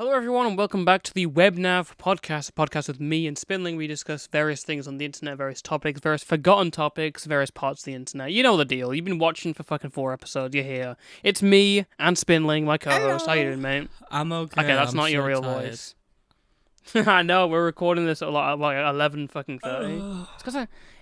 Hello everyone and welcome back to the WebNav podcast, a podcast with me and Spinling. We discuss various things on the internet, various topics, various forgotten topics, various parts of the internet. You know the deal. You've been watching for fucking 4 episodes, you're here. It's me and Spinling, my co-host. How you doing, mate? I'm okay. Okay, that's I'm not your so real tired. voice. I know, we're recording this at like 11 fucking 30.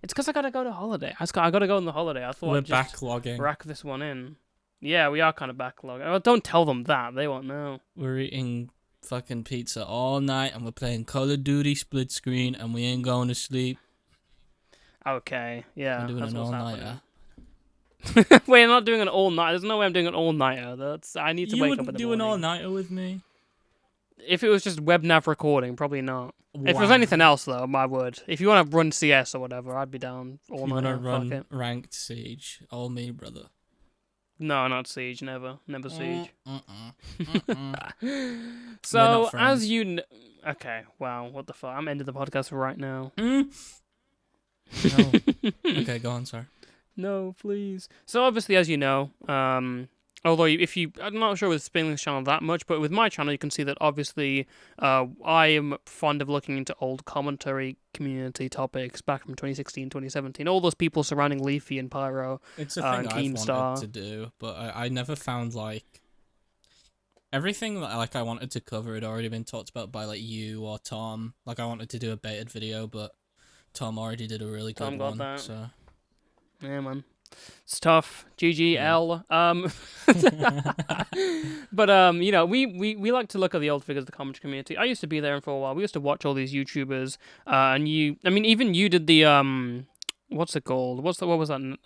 It's because I gotta go to holiday. I gotta go on the holiday. I thought We're I'd just backlogging. rack this one in. Yeah, we are kind of backlogged. Well, don't tell them that. They won't know. We're eating fucking pizza all night and we're playing Call of Duty split screen and we ain't going to sleep. Okay, yeah. We're doing that's an what's all-nighter. happening. Wait, I'm not doing an all-night. There's no way I'm doing an all-nighter. I need to You wake up in wouldn't the do an morning. all-nighter with me? If it was just WebNav recording, probably not. If it was Wow. anything else, though, I would. If you want to run CS or whatever, I'd be down If you all want to night. run Fuck it. ranked Siege, all me, brother. No, not Siege. Never Siege. We're So, not friends. as you okay, wow, what the fuck? I'm ending the podcast right now. No. Okay, go on, sir. No, please. So obviously, as you know, although I'm not sure with Spinling's channel that much, but with my channel, you can see that obviously, I am fond of looking into old commentary community topics back from 2016, 2017. All those people surrounding Leafy and Pyro. It's a and thing I've Keemstar. wanted to do, but I never found, like... Everything that I wanted to cover had already been talked about by, like, you or Tom. Like, I wanted to do a baited video, but Tom already did a really good Tom got one, that. so... Yeah, man. It's tough. GGL. But you know, we like to look at the old figures of the commentary community. I used to be there for a while. We used to watch all these YouTubers. Even you did the what's it called? What was that?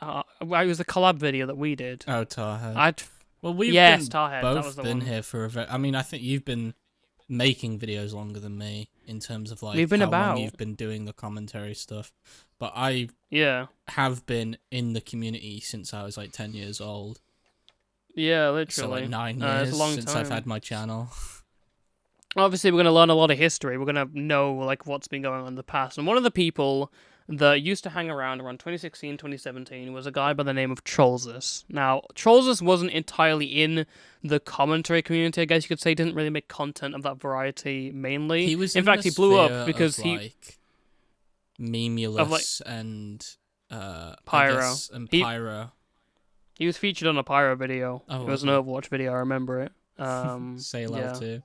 It was the collab video that we did. Oh, Tarhead. Well, we've Tarhead. That was both the been one. here for a very... I mean, I think you've been making videos longer than me in terms of, like, We've been how about. long you've been doing the commentary stuff. But I Yeah. have been in the community since I was, like, 10 years old. Yeah, So, literally. like, 9 It's years a long since time. I've had my channel. Obviously, we're going to learn a lot of history. We're going to know like what's been going on in the past. And one of the people that used to hang around 2016, 2017 was a guy by the name of TROLLZOUS. Now, TROLLZOUS wasn't entirely in the commentary community, I guess you could say. He didn't really make content of that variety mainly. He was in fact, the he blew sphere up because of, he... like, Memulous and... Pyro. I guess, and He- Pyro. He was featured on a Pyro video. Oh, It was an was Overwatch video, I remember it. Sail yeah. L2.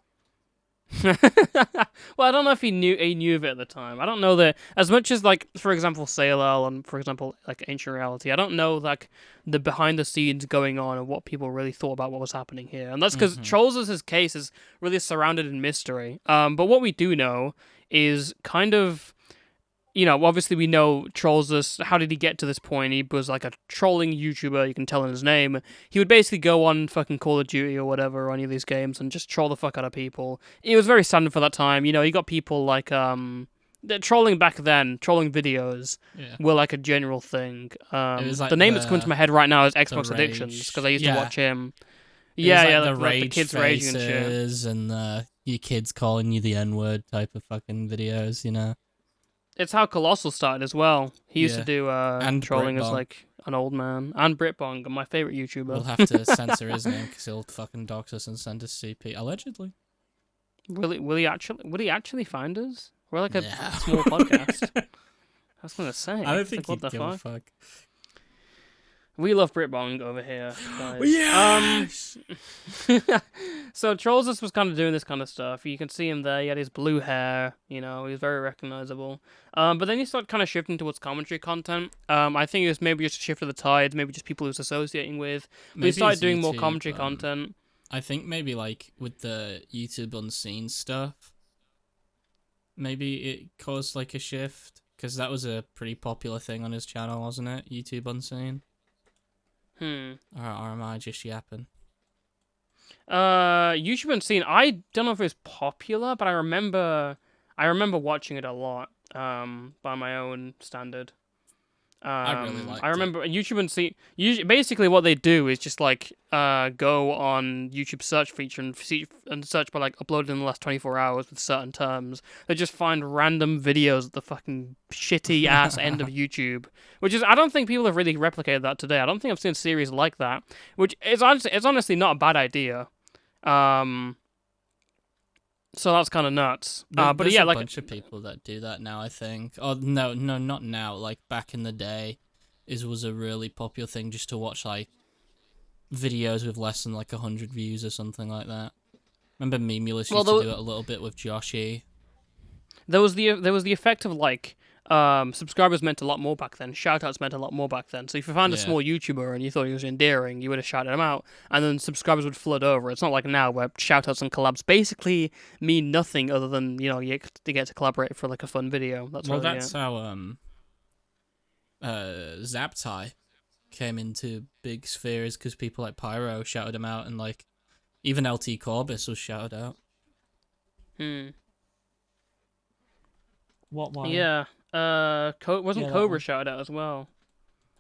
Well, I don't know if he knew of it at the time. I don't know that as much as, like, for example, Sailor and, for example, like Ancient Reality. I don't know, like, the behind the scenes going on and what people really thought about what was happening here. And that's because TROLLZOUS' case is really surrounded in mystery. But what we do know is kind of, you know, obviously we know TROLLZOUS. How did he get to this point? He was like a trolling YouTuber, you can tell in his name. He would basically go on fucking Call of Duty or whatever, or any of these games, and just troll the fuck out of people. It was very standard for that time. You know, you got people like, the trolling back then, trolling videos, Yeah. were like a general thing. was like the name that's coming to my head right now is Xbox rage. Addictions, because I used to Yeah. watch him. It was Yeah, like yeah, the like the rage kids raging and shit. faces and your kids calling you the N-word type of fucking videos, you know? It's how Colossal started as well. He used Yeah. to do And trolling as Britbong. like an old man. And Britbong, my favorite YouTuber. We'll have to censor his name because he'll fucking dox us and send us CP. Allegedly. Will he actually find us? We're like a No. small podcast. I was gonna say. I don't it's think like, he'd what the give a fuck? fuck. We love Britbong over here, guys. Yes! So TROLLZOUS was kind of doing this kind of stuff. You can see him there. He had his blue hair. You know, he was very recognizable. But then he started kind of shifting towards commentary content. I think it was maybe just a shift of the tides, maybe just people he was associating with. But he Maybe started it's doing more YouTube, commentary content. I think maybe, like, with the YouTube Unseen stuff, maybe it caused, like, a shift. Because that was a pretty popular thing on his channel, wasn't it? YouTube Unseen? Or am I just yapping? YouTube Unseen. I don't know if it was popular, but I remember watching it a lot. By my own standard. I really liked I remember YouTube Unseen. Basically, what they do is just like go on YouTube search feature and search by like uploaded in the last 24 hours with certain terms. They just find random videos at the fucking shitty ass end of YouTube, which is I don't think people have really replicated that today. I don't think I've seen a series like that, which is it's honestly not a bad idea. So that's kind of nuts. But There's yeah, a like bunch of people that do that now, I think. Oh, no, not now. Like, back in the day, was a really popular thing just to watch, like, videos with less than, like, 100 views or something like that. Remember Memulus well, used to do it a little bit with Joshy. there was the effect of like subscribers meant a lot more back then. Shoutouts meant a lot more back then. So if you found a Yeah. small YouTuber and you thought he was endearing, you would have shouted him out, and then subscribers would flood over. It's not like now where shoutouts and collabs basically mean nothing other than you get to collaborate for like a fun video. That's Well, really that's how Zaptai came into big spheres because people like Pyro shouted him out, and like even LT Corbis was shouted out. What? Why? Yeah. Wasn't Cobra shouted out as well?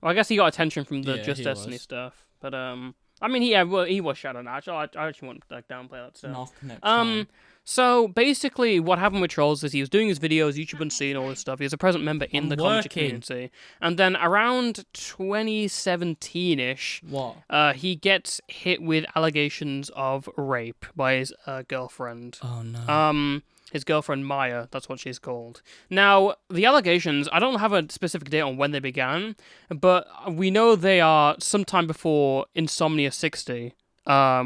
Well, I guess he got attention from the Just Destiny stuff, but I mean, he was shouted out. I actually want to like downplay that stuff. So basically, what happened with Trolls is he was doing his videos, YouTube Unseen, all this stuff. He was a present member in the commentary community, and then around 2017-ish, he gets hit with allegations of rape by his girlfriend. Oh no. His girlfriend Maya, that's what she's called. Now, the allegations, I don't have a specific date on when they began, but we know they are sometime before Insomnia 60.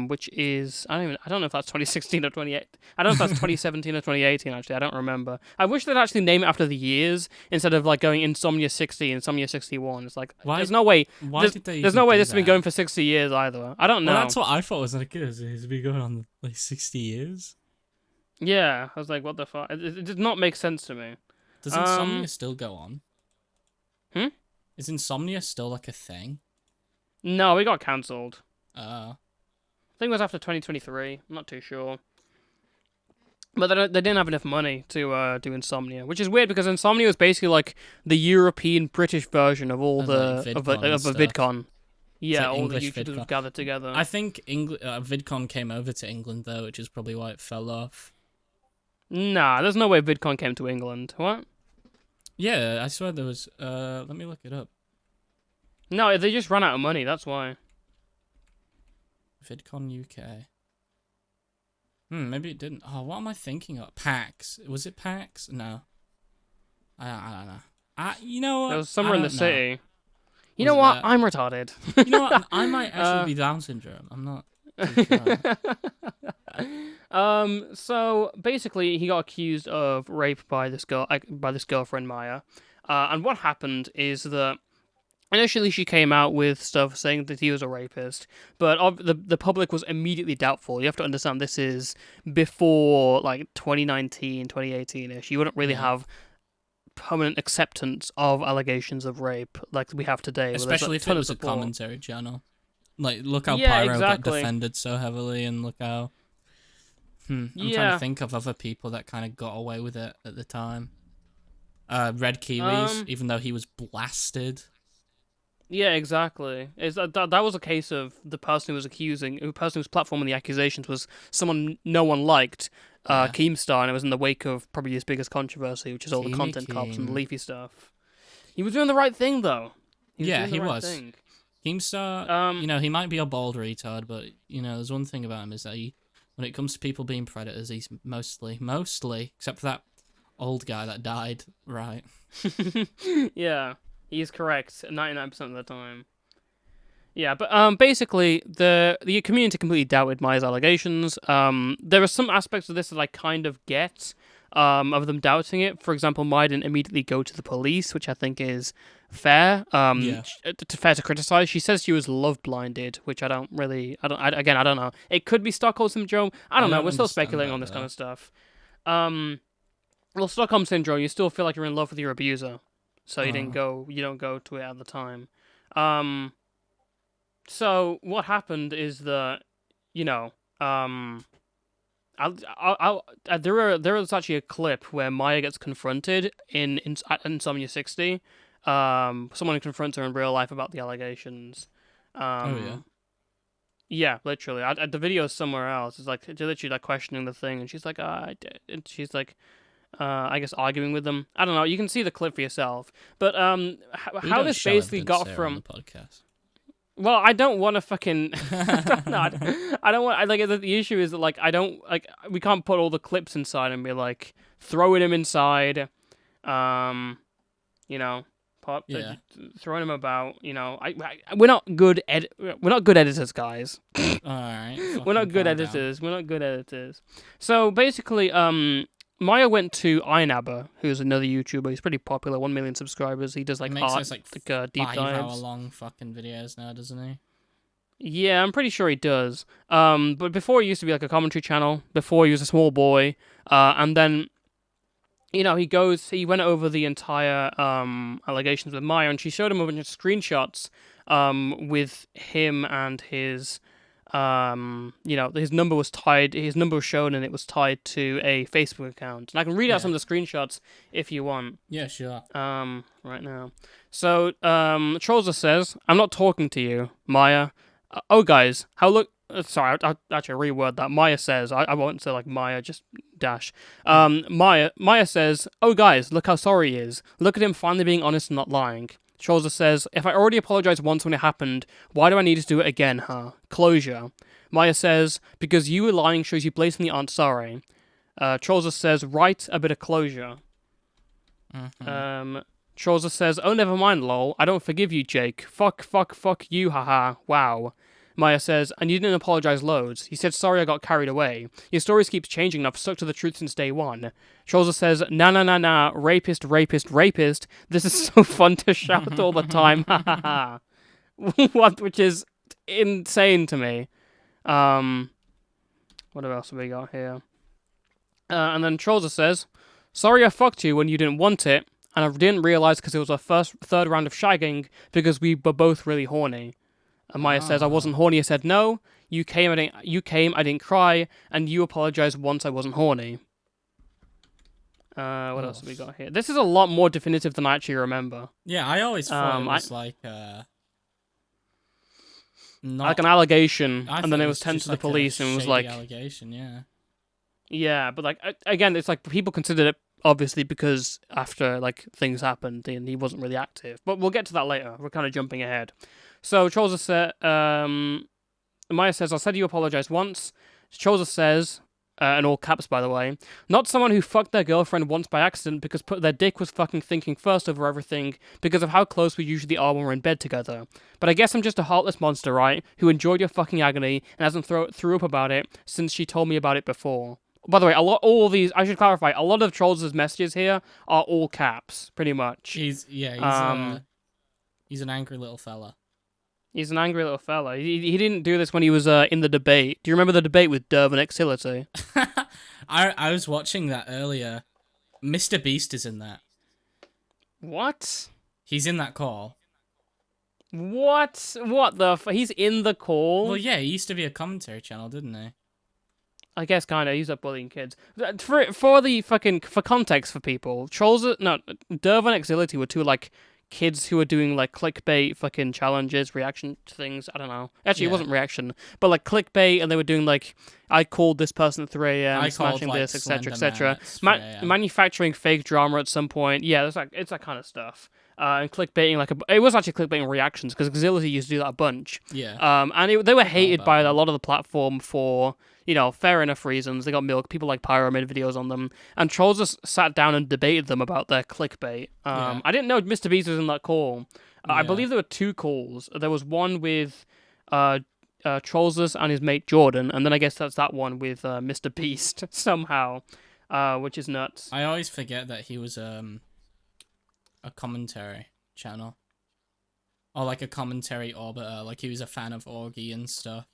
Which is I don't know if that's 2016 or 28. I don't know if that's 2017 or 2018. Actually, I don't remember. I wish they'd actually name it after the years instead of like going Insomnia 60, Insomnia 61. It's like there's no way. There's no way this has been going for 60 years either. I don't know. Well, that's what I thought was like. It's been going on like 60 years. Yeah, I was like, what the fuck? It did not make sense to me. Does Insomnia still go on? Hmm? Is Insomnia still like a thing? No, it got cancelled. Uh. I think it was after 2023. I'm not too sure. But they didn't have enough money to do Insomnia, which is weird because Insomnia was basically like the European British version of all of a VidCon. Yeah, all the YouTubers have gathered together. I think VidCon came over to England though, which is probably why it fell off. Nah, there's no way VidCon came to England. What? Yeah, I swear there was. Let me look it up. No, they just ran out of money. That's why. VidCon UK. Maybe it didn't. Oh, what am I thinking of? PAX. Was it PAX? No. I don't know. You know what? It was somewhere in the city. You know what? I'm retarded. You know what? I might actually be Down syndrome. I'm not too sure. So basically, he got accused of rape by this girlfriend Maya. And what happened is that initially she came out with stuff saying that he was a rapist, but the public was immediately doubtful. You have to understand this is before like 2019, 2018-ish. You wouldn't really have permanent acceptance of allegations of rape like we have today. Especially if it was a commentary channel. Like, look how Pyro got defended so heavily, and look how... I'm trying to think of other people that kind of got away with it at the time. Red Kiwis, even though he was blasted. Yeah, exactly. That was a case of the person who was platforming the accusations was someone no one liked, Keemstar, and it was in the wake of probably his biggest controversy, which is all the content cops and the Leafy stuff. He was doing the right thing, though. He was. Keemstar, he might be a bald retard, but, there's one thing about him is that when it comes to people being predators, he's mostly, except for that old guy that died, right? Yeah. He's correct 99% of the time. Yeah, but basically, the community completely doubted Maya's allegations. There are some aspects of this that I kind of get, of them doubting it. For example, Maya didn't immediately go to the police, which I think is fair. Fair to criticize. She says she was love blinded, which I don't know. It could be Stockholm syndrome. I don't know. We're still speculating on this kind of stuff. Well, Stockholm syndrome. You still feel like you're in love with your abuser. So you don't go to it at the time. So what happened is that, there is actually a clip where Maya gets confronted in Insomnia 60. Someone confronts her in real life about the allegations. Yeah, literally. The video is somewhere else. It's like they're literally like questioning the thing, and she's like, I did. And she's like, I guess arguing with them. I don't know. You can see the clip for yourself. But how this basically got from the podcast. Well, I don't want to fucking. I don't want. Like the issue is that like I don't like we can't put all the clips inside and be like throwing them inside, you know, throwing them about. You know, we're not good we're not good editors, guys. All right. We're not good editors. We're not good editors. So basically, Maya went to iNabber, who's another YouTuber. He's pretty popular, 1 million subscribers. He does like Makes art, those, like deep dives. 5-hour-long fucking videos now, doesn't he? Yeah, I'm pretty sure he does. But before he used to be like a commentary channel. Before he was a small boy, and then, you know, he went over the entire allegations with Maya, and she showed him a bunch of screenshots, with him and his. You know, his number was shown and it was tied to a Facebook account. And I can read out some of the screenshots if you want. Yeah, sure. Right now. So, TROLLZOUS says, I'm not talking to you, Maya. Oh, guys, sorry, I'll actually reword that. Maya says, I won't say like Maya, just dash. Maya says, oh, guys, look how sorry he is. Look at him finally being honest and not lying. TROLLZOUS says, if I already apologized once when it happened, why do I need to do it again, huh? Closure. Maya says, because you were lying shows you blatantly aren't sorry. TROLLZOUS says, right, a bit of closure. TROLLZOUS says, oh, never mind, lol. I don't forgive you, Jake. Fuck you, haha. Wow. Maya says, and you didn't apologize loads. You said, sorry, I got carried away. Your stories keeps changing and I've stuck to the truth since day one. TROLLZOUS says, nah, rapist. This is so fun to shout all the time. Ha ha ha. What? Which is insane to me. What else have we got here? And then TROLLZOUS says, sorry I fucked you when you didn't want it, and I didn't realize because it was our third round of shagging because we were both really horny. And Maya says, I wasn't horny. I said, no. You came, I didn't cry. And you apologized once I wasn't horny. What else have we got here? This is a lot more definitive than I actually remember. Yeah, I always thought it was like an allegation. And then it was sent to the police and was like... allegation, yeah. Yeah, but like, again, it's like people considered it obviously because after like things happened and he wasn't really active. But we'll get to that later. We're kind of jumping ahead. So TROLLZOUS said, Maya says, I said you apologized once. TROLLZOUS says, in all caps by the way, not someone who fucked their girlfriend once by accident because their dick was fucking thinking first over everything because of how close we usually are when we're in bed together. But I guess I'm just a heartless monster, right? Who enjoyed your fucking agony and hasn't threw up about it since she told me about it before. By the way, I should clarify, a lot of TROLLZOUS' messages here are all caps, pretty much. He's an angry little fella. He's an angry little fella. He didn't do this when he was in the debate. Do you remember the debate with Derv and Xility? I was watching that earlier. Mr. Beast is in that. What? He's in that call. What? What the he's in the call? Well, yeah, he used to be a commentary channel, didn't he? I guess kind of. He's up bullying kids. For context for people, Derv and Xility were two like kids who were doing like clickbait fucking challenges, reaction to things. I don't know. Actually, it wasn't reaction, but like clickbait, and they were doing like, I called this person at 3 a.m., smashing like, this, etc., etc. Manufacturing fake drama at some point. Yeah, it's that kind of stuff. And clickbaiting it was actually clickbaiting reactions because Xility used to do that a bunch. Yeah. And they were hated by a lot of the platform for, you know, fair enough reasons. They got milk. People like Pyro made videos on them, and TROLLZOUS just sat down and debated them about their clickbait. I didn't know Mr. Beast was in that call. I believe there were 2 calls. There was one with TROLLZOUS and his mate Jordan, and then I guess that's that one with Mr. Beast somehow, which is nuts. I always forget that he was a commentary channel, or like a commentary orbiter. Like he was a fan of Augie and stuff.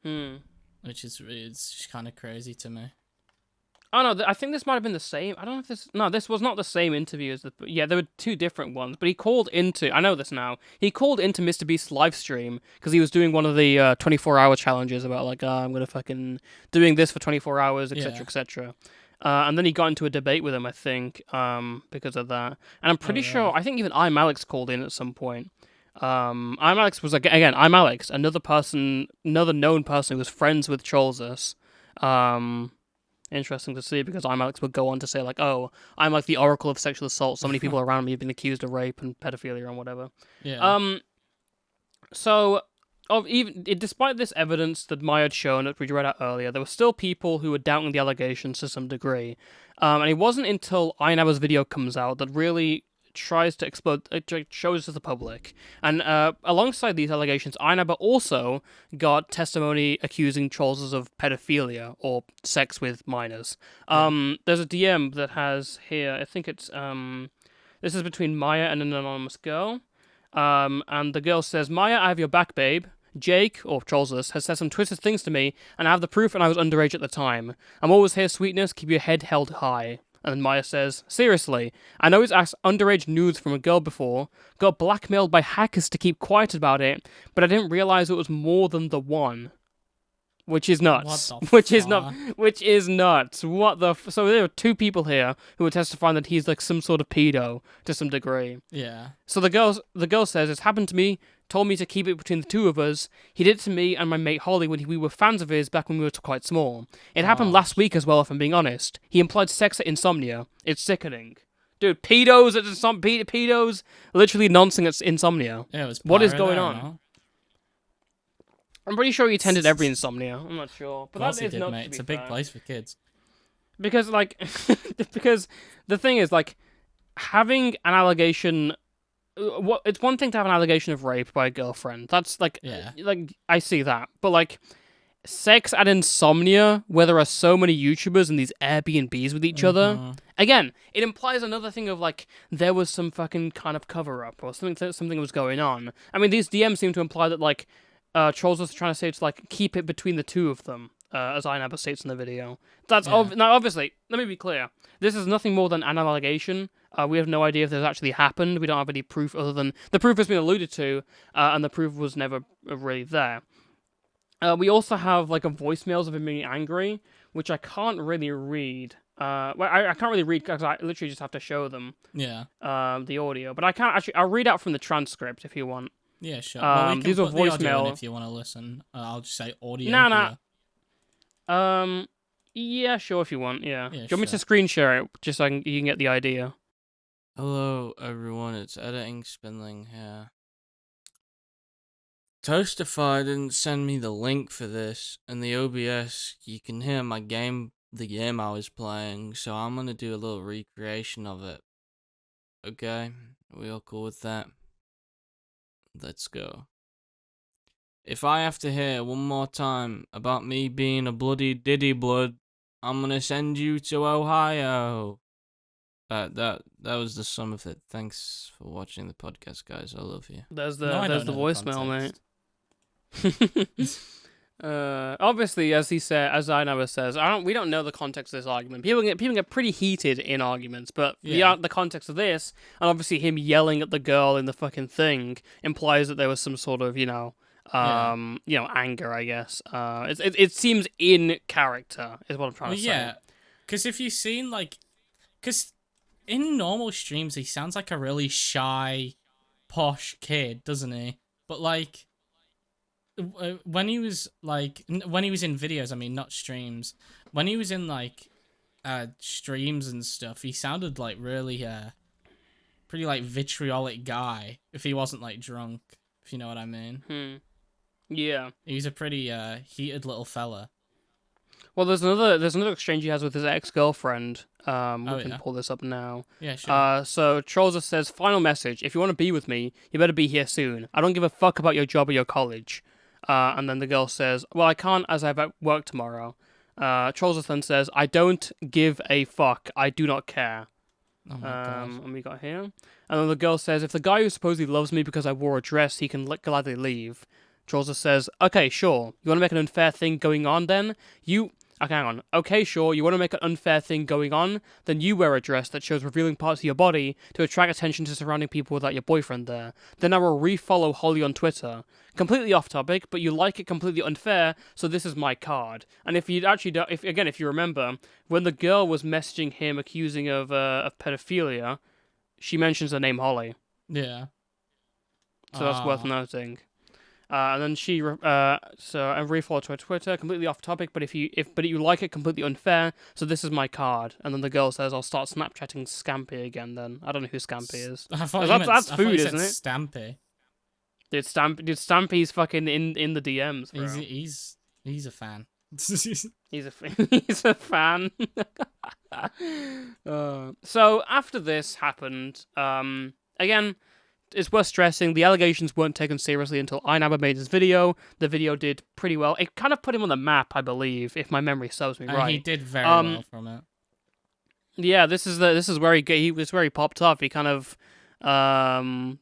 Which is it's kind of crazy to me. Oh no, I think this might have been the same. I don't know if this was not the same interview as yeah, there were 2 different ones, but he called into, I know this now, he called into Mr. Beast's live stream because he was doing one of the 24-hour challenges about like, I'm gonna fucking doing this for 24 hours, etc., etc. And then he got into a debate with him, I think, because of that. And I'm pretty sure, I think even I'm Alex called in at some point. I'm Alex was, again, I'm Alex, another known person who was friends with TROLLZOUS. Interesting to see, because I'm Alex would go on to say, like, oh, I'm like the oracle of sexual assault. So many people around me have been accused of rape and pedophilia and whatever. Yeah. So, despite this evidence that Maya had shown that we read out earlier, there were still people who were doubting the allegations to some degree. And it wasn't until Ainaba's video comes out that really tries to explode, it shows to the public. And alongside these allegations, Ainaba also got testimony accusing TROLLZOUS of pedophilia or sex with minors. There's a DM that has here, I think it's this is between Maya and an anonymous girl. And the girl says, Maya, I have your back, babe. Jake, or TROLLZOUS, has said some twisted things to me, and I have the proof, and I was underage at the time. I'm always here, sweetness, keep your head held high. And then Maya says, seriously, I know he's asked underage nudes from a girl before, got blackmailed by hackers to keep quiet about it, but I didn't realize it was more than the one. Which is nuts. Which is nuts. What the so there are two people here who are testifying that he's like some sort of pedo to some degree. Yeah. So the girl says, it's happened to me, told me to keep it between the two of us. He did it to me and my mate Holly when we were fans of his back when we were quite small. It happened last week as well, if I'm being honest. He implied sex at insomnia. It's sickening. Dude, pedos at pedos literally nonsense at insomnia. Yeah, it was what is going on? No? I'm pretty sure he attended every insomnia. I'm not sure, but that is not. Mate. It's a big place for kids. Because because the thing is having an allegation. It's one thing to have an allegation of rape by a girlfriend. That's I see that, but sex at insomnia, where there are so many YouTubers in these Airbnbs with each other. Again, it implies another thing of there was some fucking kind of cover up or something was going on. I mean, these DMs seem to imply that TROLLZOUS trying to say to keep it between the two of them, as Ainaba states in the video. That's now obviously. Let me be clear. This is nothing more than an allegation. We have no idea if this actually happened. We don't have any proof other than the proof has been alluded to, and the proof was never really there. We also have a voicemails of him being angry, which I can't really read. I can't really read because I literally just have to show them. Yeah. The audio, but I can't actually. I'll read out from the transcript if you want. Yeah, sure. Well, we can these put are voicemail if you want to listen. I'll just say audio. No. Yeah, sure if you want. Yeah. Do you want me to sure. screen share it just so you can get the idea? Hello, everyone. It's Editing Spinling here. Toastify didn't send me the link for this, and the OBS, you can hear the game I was playing, so I'm gonna do a little recreation of it. Okay? Are we all cool with that? Let's go. If I have to hear one more time about me being a bloody diddy blood, I'm gonna send you to Ohio. That was the sum of it. Thanks for watching the podcast, guys. I love you. There's the voicemail, mate. Obviously, as Ainaba says, we don't know the context of this argument. People get pretty heated in arguments, but the context of this, and obviously him yelling at the girl in the fucking thing, implies that there was some sort of anger, I guess. It seems in character, is what I'm trying to say. Yeah, because if you've seen because in normal streams he sounds like a really shy, posh kid, doesn't he? But when he was in videos, I mean, not streams. When he was in streams and stuff, he sounded really pretty vitriolic guy. If he wasn't drunk, if you know what I mean. Yeah. He was a pretty heated little fella. Well, there's another exchange he has with his ex-girlfriend. We can pull this up now. Yeah, sure. So TROLLZOUS says, final message, if you want to be with me, you better be here soon. I don't give a fuck about your job or your college. And then the girl says, well, I can't as I have at work tomorrow. TROLLZOUS then says, I don't give a fuck. I do not care. Oh my God. And we got here. And then the girl says, if the guy who supposedly loves me because I wore a dress, he can gladly leave. TROLLZOUS says, okay, sure. You want to make an unfair thing going on then? Okay, hang on. Okay, sure, you want to make an unfair thing going on? Then you wear a dress that shows revealing parts of your body to attract attention to surrounding people without your boyfriend there. Then I will refollow Holly on Twitter. Completely off topic, but you like it completely unfair, so this is my card. And if you remember, when the girl was messaging him accusing of pedophilia, she mentions the name Holly. Yeah. So that's worth noting. And then she refollow to her Twitter, completely off topic, but but you like it completely unfair, so this is my card. And then the girl says, I'll start Snapchatting Scampy again then. I don't know who Scampy is. That's food, isn't it? Stampy. Dude, Stampy's fucking in the DMs, bro. He's a fan. He's a he's a fan. So after this happened, again, it's worth stressing the allegations weren't taken seriously until iNabba made his video. The video did pretty well. It kind of put him on the map, I believe, if my memory serves me right. He did very well from it. Yeah, this is where he was where he popped off. He kind of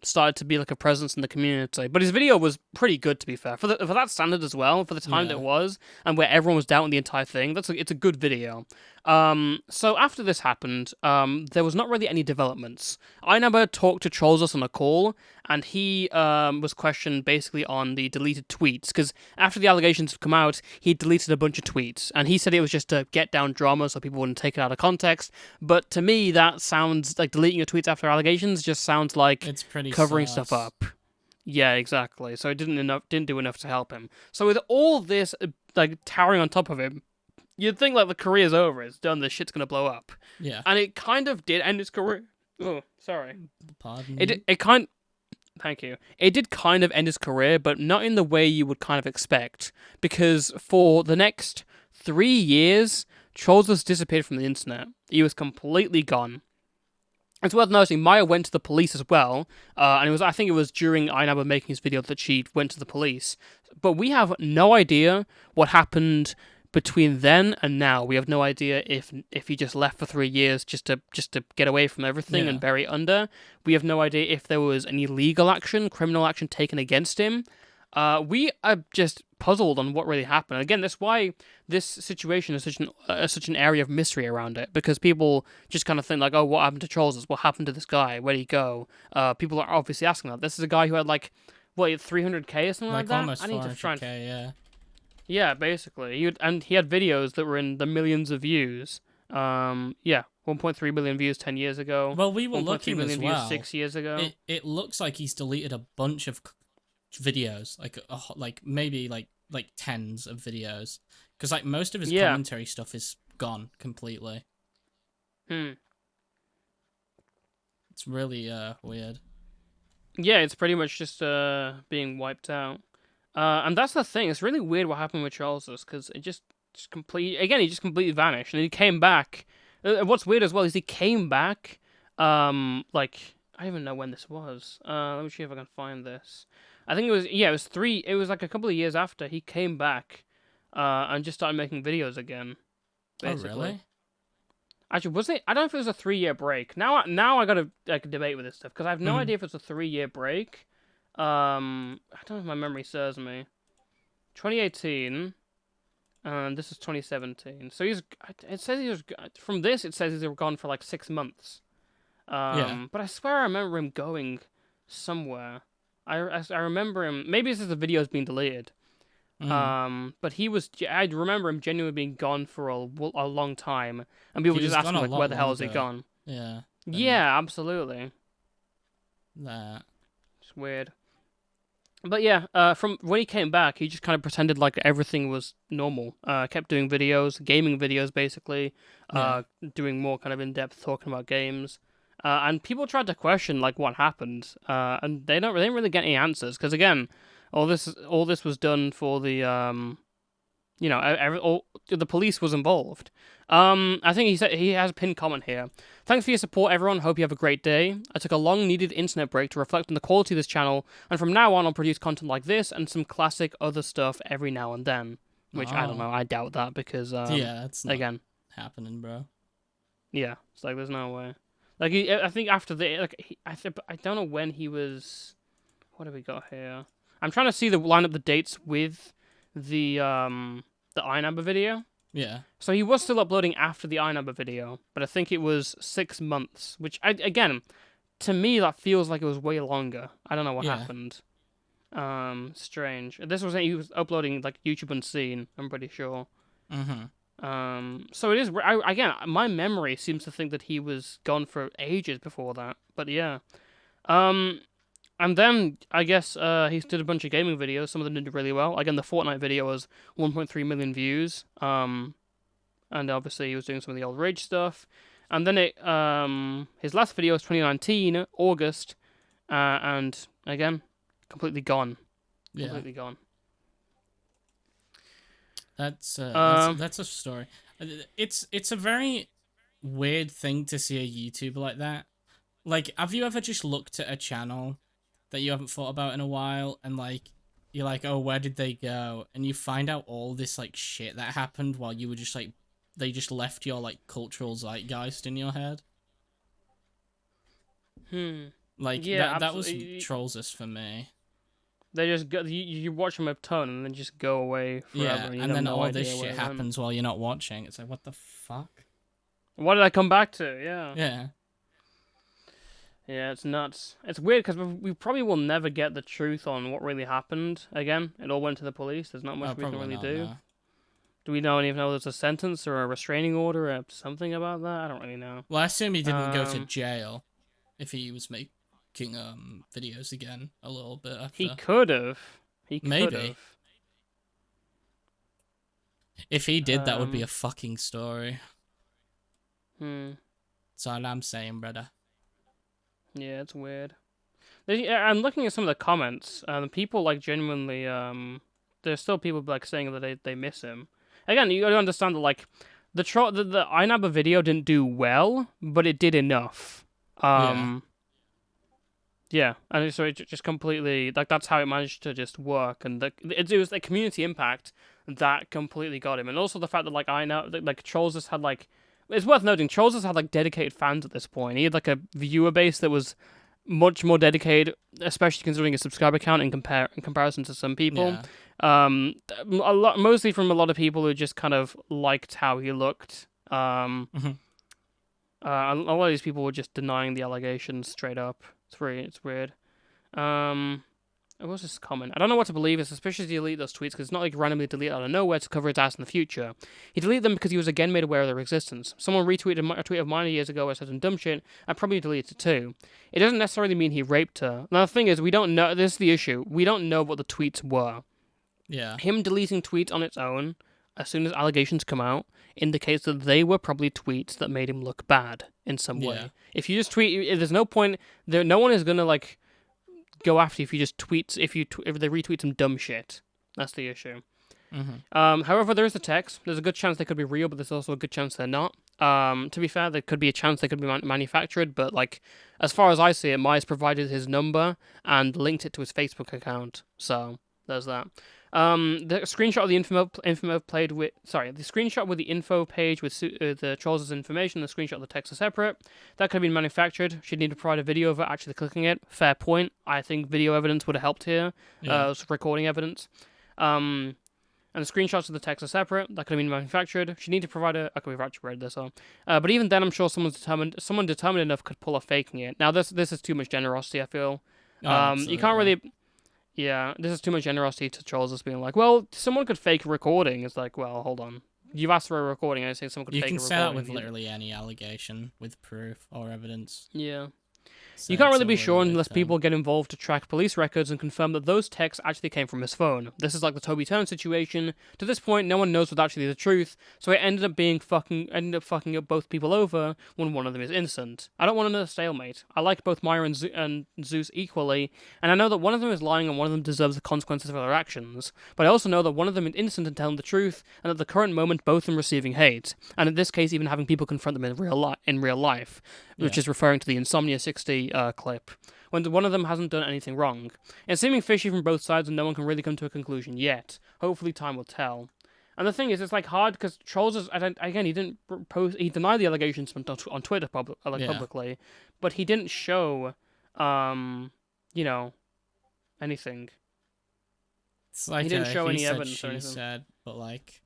started to be like a presence in the community. But his video was pretty good, to be fair, for that standard as well, for the time that it was, and where everyone was doubting the entire thing. It's a good video. So after this happened, there was not really any developments. iNabba talked to TROLLZOUS on a call, and he was questioned basically on the deleted tweets, because after the allegations have come out, he deleted a bunch of tweets, and he said it was just to get down drama so people wouldn't take it out of context. But to me, that sounds like deleting your tweets after allegations just sounds like it's pretty covering sus. stuff up. Yeah, exactly. So it didn't do enough to help him. So with all this like towering on top of him, you'd think like the career's over, it's done, the shit's gonna blow up. Yeah. And it kind of did end his career. Oh, sorry. Pardon? Thank you. It did kind of end his career, but not in the way you would kind of expect. Because for the next 3 years, TROLLZOUS disappeared from the internet. He was completely gone. It's worth noting, Maya went to the police as well, and I think it was during iNabba making his video that she went to the police. But we have no idea what happened between then and now. We have no idea if he just left for 3 years just to get away from everything and bury it under. We have no idea if there was any legal action, criminal action taken against him. We are just puzzled on what really happened. Again, that's why this situation is such an area of mystery around it, because people just kind of think like, oh, what happened to TROLLZOUS? What happened to this guy? Where'd he go? People are obviously asking that. This is a guy who had like, what, 300k or something like that? Almost 400k, yeah. Yeah, basically. He had videos that were in the millions of views. 1.3 million views 10 years ago. Well, we were looking as well. Views 6 years ago. It looks like he's deleted a bunch of videos, like maybe like tens of videos, because like most of his commentary stuff is gone completely. It's really weird. Yeah, it's pretty much just being wiped out. And that's the thing. It's really weird what happened with TROLLZOUS, because it just he just completely vanished, and he came back. What's weird as well is he came back. Like I don't even know when this was. Let me see if I can find this. I think it was like a couple of years after he came back, and just started making videos again. Basically. Oh really? Actually, was it? I don't know if it was a 3-year break. Now I gotta like debate with this stuff, because I have no idea if it's a 3-year break. I don't know if my memory serves me. 2018, and this is 2017. So it says he was from this. It says he's gone for like 6 months. But I swear I remember him going somewhere. I remember him. Maybe this is the video's being deleted. But I remember him genuinely being gone for a long time, and people just asking like, where the hell has he gone? Yeah. Yeah, absolutely. That. It's weird. But yeah, from when he came back, he just kind of pretended like everything was normal. Kept doing videos, gaming videos, basically. Doing more kind of in-depth talking about games. And people tried to question like what happened, and they didn't really get any answers, because again, all this was done for the the police was involved. I think he said he has a pinned comment here. Thanks for your support, everyone. Hope you have a great day. I took a long-needed internet break to reflect on the quality of this channel, and from now on, I'll produce content like this and some classic other stuff every now and then. Which I don't know. I doubt that, because it's not again happening, bro. Yeah, it's like there's no way. Like I think after I don't know when he was. What have we got here? I'm trying to see line up the dates with the iNabba video. Yeah. So he was still uploading after the iNabba video, but I think it was 6 months, which again, to me that feels like it was way longer. I don't know what happened. Strange. He was uploading like YouTube Unseen, I'm pretty sure. So it is. Again, my memory seems to think that he was gone for ages before that. But yeah. And then I guess he did a bunch of gaming videos. Some of them did really well. Again, the Fortnite video was 1.3 million views. And obviously he was doing some of the old Rage stuff. And then his last video was 2019 August, and again completely gone. Yeah. Completely gone. That's a story. It's a very weird thing to see a YouTuber like that. Like, have you ever just looked at a channel that you haven't thought about in a while, and like you're like, oh, where did they go? And you find out all this like shit that happened while you were just like, they just left your like cultural zeitgeist in your head. Like Yeah, that was absolutely. TROLLZOUS for me. They just go. You watch them a ton and then just go away forever. Yeah, And you and have then no all idea this where shit it went. happens while you're not watching. It's like, what the fuck? What did I come back to? Yeah. Yeah. Yeah, it's nuts. It's weird because we probably will never get the truth on what really happened again. It all went to the police. There's not much we can Probably really not, do. no. Do we even know there's a sentence or a restraining order or something about that? I don't really know. Well, I assume he didn't go to jail if he was making videos again a little bit after. He could have. Maybe. If he did, that would be a fucking story. That's all I'm saying, brother. Yeah, it's weird. I'm looking at some of the comments, and people like genuinely. There's still people like saying that they miss him. Again, you gotta understand that like the iNabba video didn't do well, but it did enough. Yeah, and so it just completely like that's how it managed to just work, and it was the community impact that completely got him, and also the fact that like TROLLZOUS had like, it's worth noting, TROLLZOUS had like dedicated fans at this point. He had like a viewer base that was much more dedicated, especially considering his subscriber count in comparison to some people. Yeah. Mostly from a lot of people who just kind of liked how he looked. A lot of these people were just denying the allegations straight up. It's weird. What was this comment? I don't know what to believe. It's suspicious to delete those tweets because it's not like randomly delete out of nowhere to cover his ass in the future. He deleted them because he was again made aware of their existence. Someone retweeted a tweet of mine years ago where I said some dumb shit. I probably deleted it too. It doesn't necessarily mean he raped her. Now the thing is, we don't know. This is the issue. We don't know what the tweets were. Yeah. Him deleting tweets on its own, as soon as allegations come out, indicates that they were probably tweets that made him look bad in some way. If you just tweet, there's no point. No one is gonna like go after you if you just tweet if they retweet some dumb shit. That's the issue. However, there is the text. There's a good chance they could be real, but there's also a good chance they're not. To be fair, there could be a chance they could be manufactured, but like as far as I see it, Myers provided his number and linked it to his Facebook account. So there's that. The screenshot of the the screenshot with the info page with the TROLLZOUS information, the screenshot of the text are separate. That could have been manufactured. She'd need to provide a video of it actually clicking it. Fair point. I think video evidence would have helped here. Recording evidence. And the screenshots of the text are separate. That could have been manufactured. She'd need to provide I could have actually read this on. But even then, I'm sure someone determined enough could pull off faking it. Now, this is too much generosity, I feel. You can't really. Yeah, this is too much generosity to TROLLZOUS being like, well, someone could fake a recording. It's like, well, hold on. You've asked for a recording, I say someone could fake a recording. You can say that with literally any allegation, with proof or evidence. Yeah. So you can't really be sure unless people get involved to track police records and confirm that those texts actually came from his phone. This is like the Toby Turner situation. To this point, no one knows what's actually the truth, so it ended up fucking up both people over when one of them is innocent. I don't want another stalemate. I like both Myra and Zeus equally, and I know that one of them is lying and one of them deserves the consequences of their actions. But I also know that one of them is innocent and telling the truth, and at the current moment, both of them receiving hate, and in this case, even having people confront them in real life, which is referring to the Insomnia 60 clip, when one of them hasn't done anything wrong. It's seeming fishy from both sides and no one can really come to a conclusion yet. Hopefully time will tell. And the thing is, it's like hard because TROLLZOUS, again, he didn't he denied the allegations on Twitter publicly, but he didn't show, anything. It's like he didn't show any evidence she or anything. Said, but like,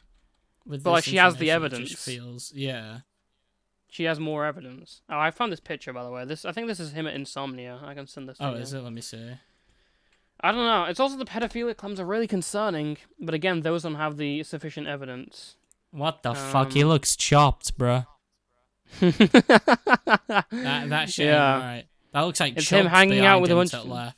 with she has the evidence. It just feels, She has more evidence. Oh, I found this picture, by the way. I think this is him at Insomnia. I can send this to you. Oh, is it? Let me see. I don't know. It's also the pedophilic claims are really concerning, but again, those don't have the sufficient evidence. What the fuck? He looks chopped, bruh. that shit ain't right. That looks like it's him hanging out with a bunch of left.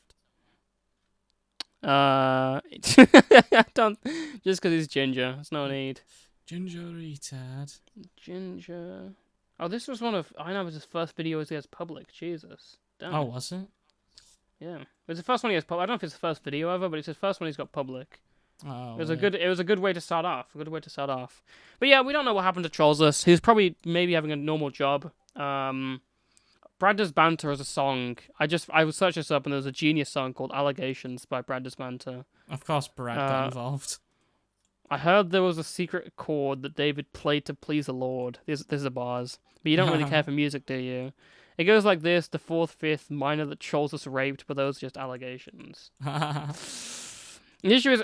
Don't just because he's ginger. There's no need. Ginger retard. Ginger. Oh, this was one of iNabba's first videos he has public. Jesus. Damn. Oh, was it? Yeah, it was the first one he has. I don't know if it's the first video ever, but it's the first one he's got public. Oh, It was a good way to start off. A good way to start off. But yeah, we don't know what happened to TROLLZOUS. He's probably maybe having a normal job. Brad Does Banter as a song. I was searching this up and there was a genius song called Allegations by Brad Does Banter. Of course, Brad got involved. I heard there was a secret chord that David played to please the Lord. These are bars. But you don't really care for music, do you? It goes like this: the fourth, fifth, minor that TROLLZOUS raped, but those are just allegations. The issue is,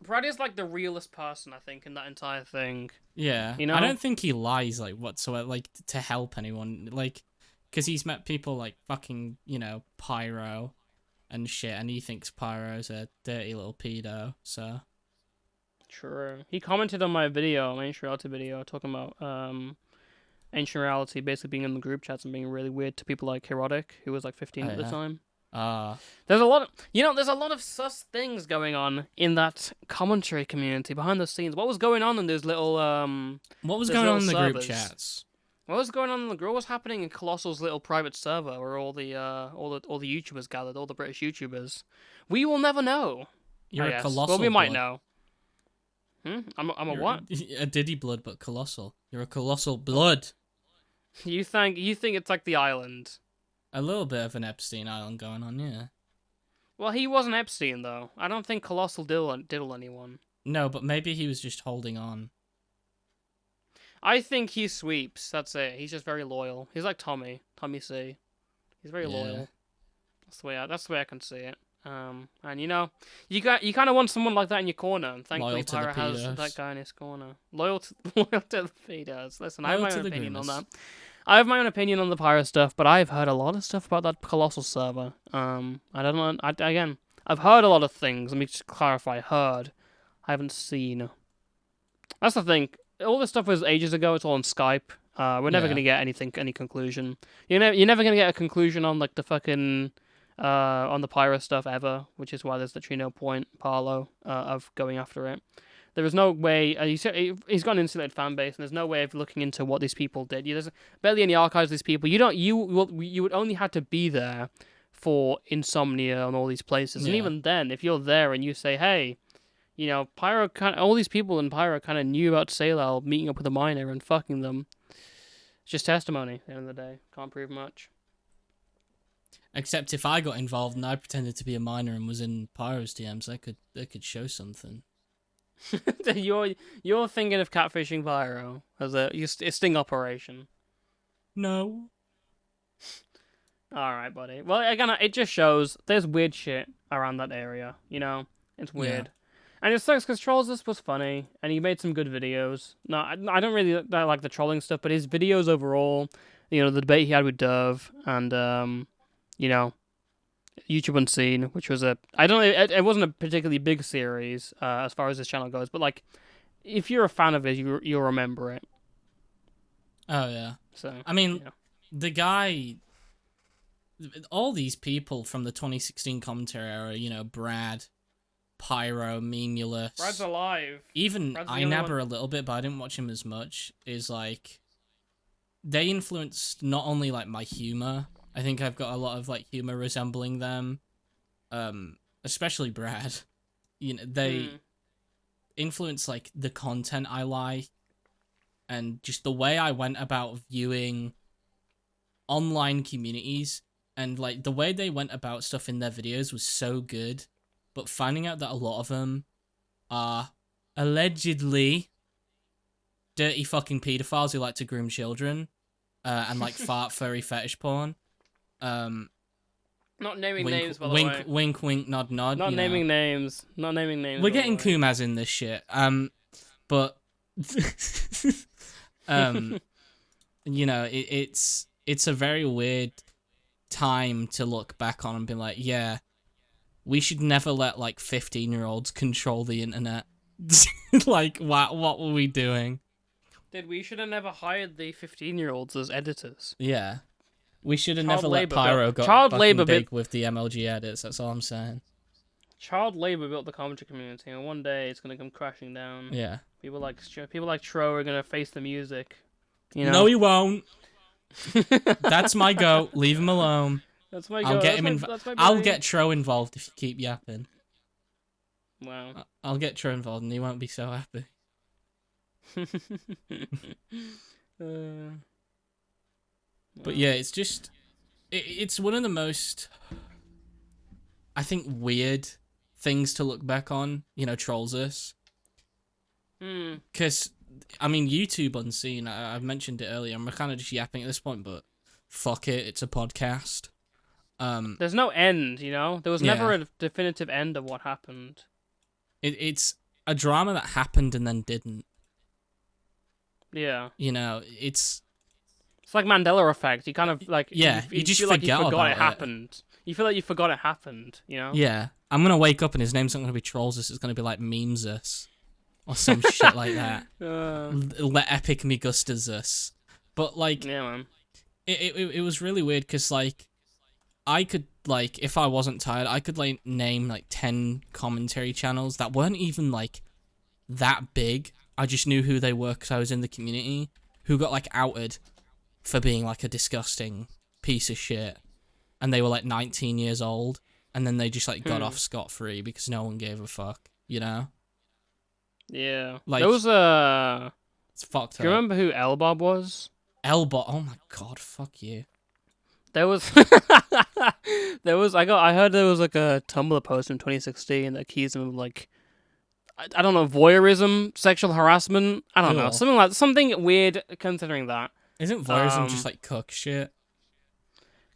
Brad is like the realest person, I think, in that entire thing. Yeah, you know, I don't think he lies like whatsoever, like to help anyone, like, because he's met people like fucking, Pyro and shit, and he thinks Pyro's a dirty little pedo. So true. He commented on my video, my Ancient Reality video, talking about Ancient Reality basically being in the group chats and being really weird to people like Herotic, who was like 15 at the time. There's a lot of sus things going on in that commentary community behind the scenes. What was going on in those little what was going on in the servers? group chats? What was going on in the group? What was happening in Colossal's little private server where all the YouTubers gathered, all the British YouTubers? We will never know. You're a colossal. Well, we might blood. know. I'm a what? A Diddy blood, but colossal. You're a colossal blood. You think it's like the island? A little bit of an Epstein Island going on, yeah. Well, he wasn't Epstein, though. I don't think Colossal diddle anyone. No, but maybe he was just holding on. I think he sweeps. That's it. He's just very loyal. He's like Tommy C. He's very loyal. That's the way I can see it. And you kind of want someone like that in your corner, and thankfully Pyro has that guy in his corner. Loyal to the pedos. Listen, I have my own opinion on that. I have my own opinion on the Pyro stuff, but I've heard a lot of stuff about that Colossal server. I don't know. Again, I've heard a lot of things. Let me just clarify. Heard. I haven't seen. That's the thing. All this stuff was ages ago. It's all on Skype. We're never gonna get any conclusion. You're never gonna get a conclusion on like the fucking on the Pyro stuff ever, which is why there's literally no point, Parlo, of going after it. There is no way. He's got an insulated fan base, and there's no way of looking into what these people did. There's barely any archives of these people. You would only have to be there for Insomnia and all these places, and even then, if you're there and you say, hey, Pyro, all these people in Pyro kind of knew about Salal meeting up with a minor and fucking them. It's just testimony. At the end of the day, can't prove much. Except if I got involved and I pretended to be a minor and was in Pyro's DMs, they could show something. You're thinking of catfishing Pyro as a sting operation. No. All right, buddy. Well, again, it just shows there's weird shit around that area. It's weird, and it sucks because TROLLZOUS was funny and he made some good videos. No, I don't really like the trolling stuff, but his videos overall, the debate he had with Dove and YouTube Unseen, which was it wasn't a particularly big series as far as this channel goes, but like if you're a fan of it, you'll remember it. Oh yeah. So I mean, the guy, all these people from the 2016 commentary era, Brad, Pyro, Memulus, Brad's alive. Even Inabber a little bit, but I didn't watch him as much. Is like they influenced not only like my humor. I think I've got a lot of like humor resembling them, especially Brad. They influence like the content I like, and just the way I went about viewing online communities, and like the way they went about stuff in their videos was so good. But finding out that a lot of them are allegedly dirty fucking pedophiles who like to groom children, and like furry fetish porn. Not naming names, by the wink, way. Wink, wink, nod, nod. Not naming names. Not naming names. We're getting Kumaz in this shit. But it's a very weird time to look back on and be like, yeah, we should never let like 15-year-olds control the internet. Like, what were we doing? We should have never hired the 15-year-olds as editors. Yeah. We should have never let Pyro got fucking big with the MLG edits, that's all I'm saying. Child labor built the commentary community, and one day it's gonna come crashing down. Yeah. People like Tro are gonna face the music. No, he won't. That's my goat. Leave him alone. That's my I'll goal. get him That's my I'll boy. get Tro involved if you keep yapping. Wow. I'll get Tro involved and he won't be so happy. But yeah, it's just it's one of the most, I think, weird things to look back on, you know, TROLLZOUS. Because, I mean, YouTube Unseen, I've mentioned it earlier, I'm kind of just yapping at this point, but fuck it, it's a podcast. There's no end, you know? There was never a definitive end of what happened. It's a drama that happened and then didn't. Yeah. You know, it's like Mandela effect. You kind of, like... Yeah, you just feel like you forget forgot about it happened. You feel like you forgot it happened, you know? Yeah. I'm going to wake up and his name's not going to be TROLLZOUS, it's going to be like Memesus. Or some shit like that. Let Epic Me Gustazus. But, like... Yeah, man. It was really weird, because, like... I could, like, if I wasn't tired, I could, like, name, like, 10 commentary channels that weren't even, like, that big. I just knew who they were because I was in the community, who got, like, outed for being, like, a disgusting piece of shit. And they were, like, 19 years old, and then they just, like, got off scot-free because no one gave a fuck, you know? Yeah. Like, there was a... It's fucked up. Do you remember who Elbob was? Elbob? Oh my god, fuck you. There was... I heard there was, like, a Tumblr post in 2016 that accused him of, like... I don't know, voyeurism, sexual harassment? I don't know. Something weird considering that. Isn't voyeurism just, like, cook shit?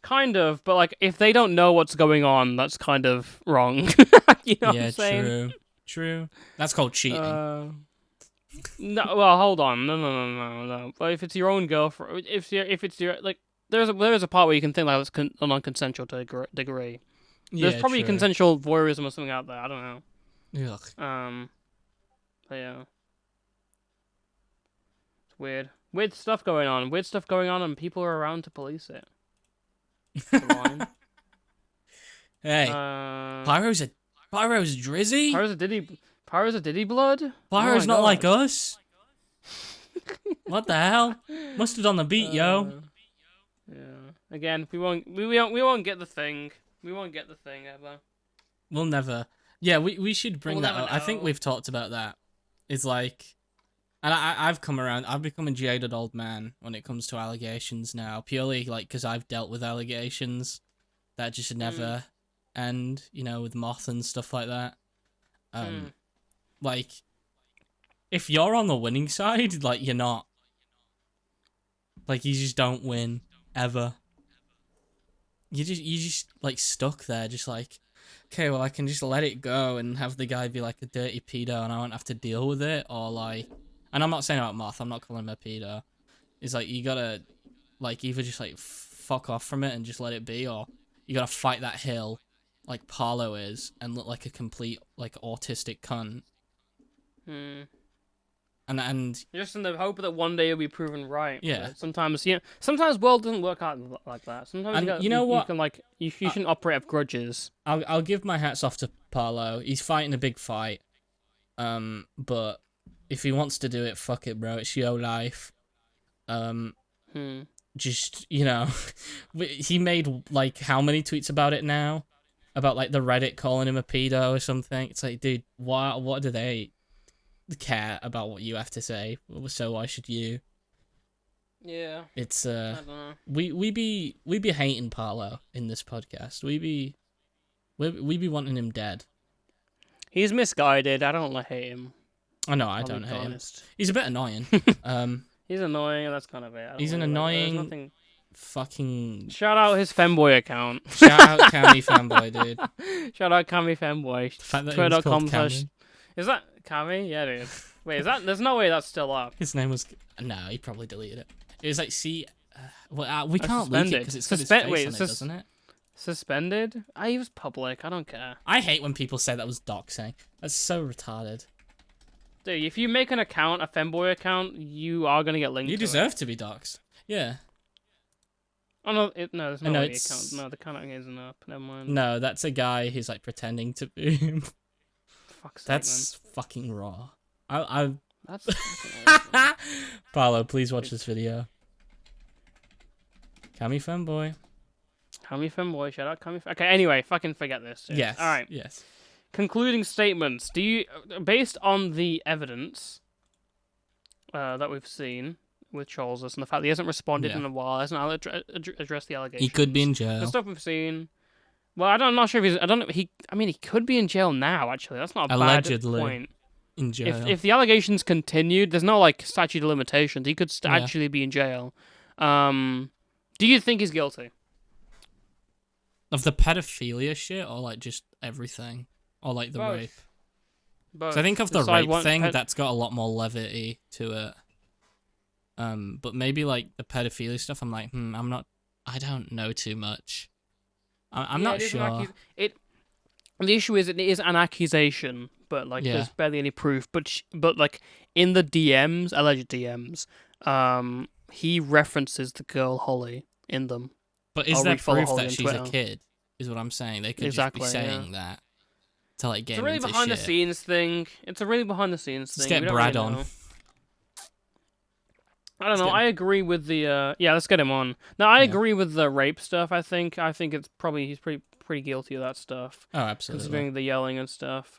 Kind of, but, like, if they don't know what's going on, that's kind of wrong. You know what I'm saying? True. That's called cheating. No, well, hold on. No. But if it's your own girlfriend, if it's your, like, there's a part where you can think like it's a non-consensual degree. There's probably consensual voyeurism or something out there. I don't know. Ugh. But yeah, it's weird. Weird stuff going on, and people are around to police it. Hey, Pyro's Drizzy? Pyro's a Diddy blood? Pyro's not like us. What the hell? Mustard on the beat, yo. Yeah. Again, we won't get the thing. We won't get the thing ever. We'll never. Yeah, we should bring We'll that never up. I think know. we've talked about that. It's like, and I've come around. I've become a jaded old man when it comes to allegations now. Purely like because I've dealt with allegations that just never end. You know, with Moth and stuff like that. Like, if you're on the winning side, like you're not. Like you just don't win ever. You just like stuck there, just like, okay, well I can just let it go and have the guy be like a dirty pedo and I won't have to deal with it, or like, and I'm not saying about Moth, I'm not calling him a pedo. It's like you gotta like either just like fuck off from it and just let it be, or you gotta fight that hill like Parlo is and look like a complete like autistic cunt. And just in the hope that one day you'll be proven right. Yeah. But sometimes world doesn't work out like that. Sometimes you know what? You can like you shouldn't operate of grudges. I'll give my hats off to Parlo. He's fighting a big fight. But if he wants to do it, fuck it, bro. It's your life. Just, you know, he made like how many tweets about it now? About like the Reddit calling him a pedo or something. It's like, dude, what do they care about what you have to say? So why should you? Yeah. It's I don't know. we be hating Parlo in this podcast. We be wanting him dead. He's misguided. I don't hate him. I know, I don't hate him. He's a bit annoying. He's annoying, and that's kind of it. He's an annoying fucking... Shout out his femboy account. Shout out Cammy Fanboy, dude. Shout out Cammy Fanboy. The fact that he was called Twitter.com/... Cammy. Is that Cammy? Yeah, dude. Wait, is that... There's no way that's still up. His name was... No, he probably deleted it. It was like, we can't leak it because it's got his face on it, doesn't it? Suspended? He was public. I don't care. I hate when people say that was doxing. That's so retarded. Dude, if you make an account, a femboy account, you are gonna get linked. You deserve to be doxed. Yeah. Oh no, there's no know, way account. No, the account isn't up. Never mind. No, that's a guy who's like pretending to be him. Fuck's sake, That's fucking raw. I That's fucking Paolo, please watch this video. Cammy Fanboy. Kami fanboy, shout out Kami. Okay, anyway, fucking forget this. Shit. Yes. All right. Yes. Concluding statements. Do you, based on the evidence that we've seen with TROLLZOUS and the fact that he hasn't responded in a while, hasn't addressed the allegations. He could be in The jail. stuff we've seen. Well, I'm not sure if he's. I don't know. I mean, he could be in jail now. Actually, that's not a Allegedly bad point. in jail. If the allegations continued, there's no like statute of limitations. He could actually be in jail. Do you think he's guilty of the pedophilia shit, or like just everything, or like the rape? Both. So I think of the rape thing, that's got a lot more levity to it. But maybe like the pedophilia stuff, I'm like, I don't know too much. I'm not sure. The issue is it is an accusation, but like there's barely any proof. But like in the DMs, alleged DMs, he references the girl Holly in them. But is there proof that she's a kid? Is what I'm saying. They could just be saying that to like get It's a really behind the scenes thing. It's a really behind the scenes thing. Let's get Brad on. I don't know. I agree with the let's get him on. No, I agree with the rape stuff. I think it's probably he's pretty guilty of that stuff. Oh, absolutely. Considering the yelling and stuff.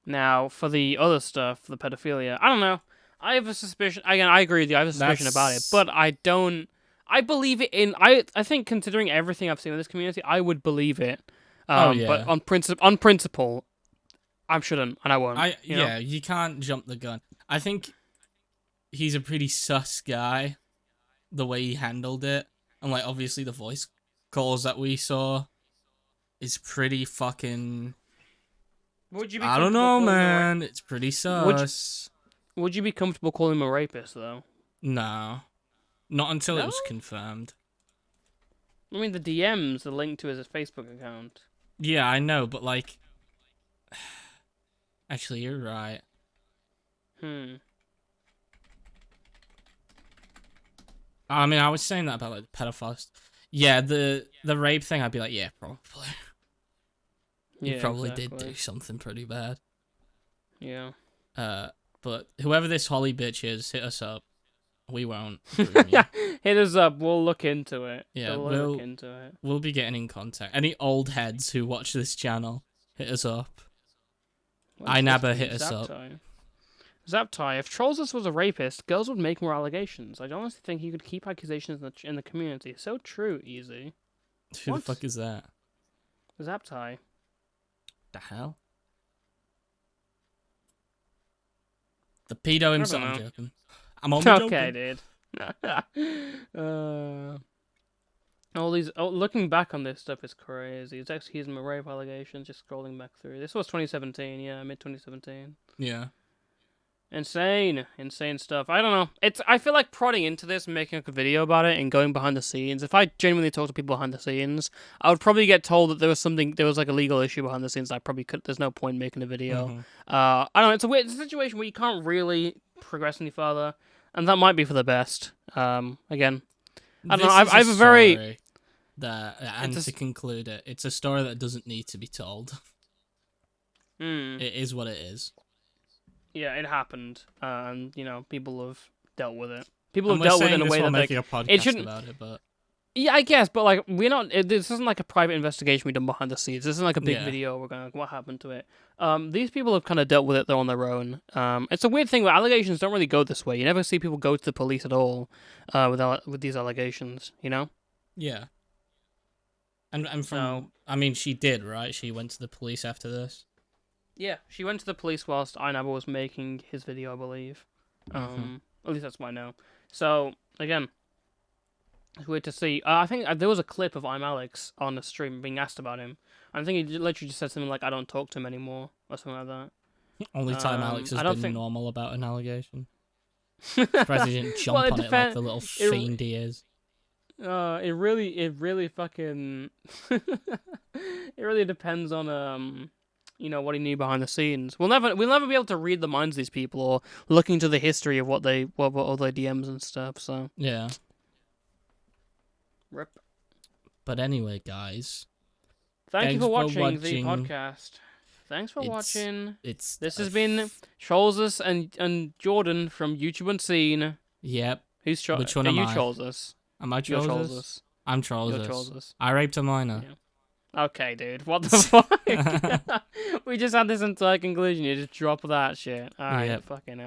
Now for the other stuff, the pedophilia, I don't know. I have a suspicion. Again, I agree with you. I have a suspicion about it, but I don't. I believe it in. I think considering everything I've seen in this community, I would believe it. But on principle, I shouldn't, and I won't. You can't jump the gun. I think he's a pretty sus guy, the way he handled it, and like obviously the voice calls that we saw is pretty fucking. Would you be I don't know, man. It's pretty sus. Would you be comfortable calling him a rapist, though? No, not until it was confirmed. I mean, the DMs are linked to his Facebook account. Yeah, I know, but like, actually, you're right. I mean, I was saying that about like the pedophiles. Yeah, the rape thing, I'd be like, yeah, probably. He probably did do something pretty bad. Yeah. But whoever this Holly bitch is, hit us up. We won't. Hit us up. We'll look into it. Yeah, we'll look into it. We'll be getting in contact. Any old heads who watch this channel, hit us up. iNabba, hit us up. Zaptai, if TROLLZOUS was a rapist, girls would make more allegations. I honestly think he could keep accusations in the community. So true, Easy. Who the fuck is that? Zaptai. The hell? The pedo himself. I'm joking. I'm only joking. Okay, dude. All these. Looking back on this stuff is crazy. It's actually using my rape allegations. Just scrolling back through. This was 2017. Yeah, mid 2017. Yeah. Insane stuff. I don't know. I feel like prodding into this and making a video about it and going behind the scenes. If I genuinely talk to people behind the scenes, I would probably get told that there was like a legal issue behind the scenes. I probably could. There's no point making a video. I don't know. It's a situation where you can't really progress any further, and that might be for the best. Again, I don't know. I have a very to conclude it, it's a story that doesn't need to be told. It is what it is. Yeah, it happened, and people have dealt with it. People have dealt with it in a way that making a podcast about it, but yeah, I guess, but like we're not. This isn't like a private investigation we done behind the scenes. This isn't like a big video. We're going like, what happened to it? These people have kind of dealt with it though on their own. It's a weird thing, but allegations don't really go this way. You never see people go to the police at all, with these allegations. Yeah. And I mean, she did, right? She went to the police after this. Yeah, she went to the police whilst iNabba was making his video, I believe. At least that's what I know. So, again, it's weird to see. I think there was a clip of Alex on the stream being asked about him. I think he literally just said something like, I don't talk to him anymore, or something like that. Only time Alex has been normal about an allegation. Surprised he didn't jump on it like the little fiend he is. It really fucking... it really depends on, what he knew behind the scenes. We'll never be able to read the minds of these people or look into the history of what all their DMs and stuff. So yeah. Rip. But anyway, guys, thank you for watching the podcast. Thanks for watching. This has been TROLLZOUS and Jordan from YouTube Unseen. Yep. Which one am I? TROLLZOUS. Am I TROLLZOUS? I'm You're TROLLZOUS. TROLLZOUS. I raped a minor. Yeah. Okay, dude. What the fuck? We just had this entire conclusion. You just drop that shit. Alright, Yep. fucking hell.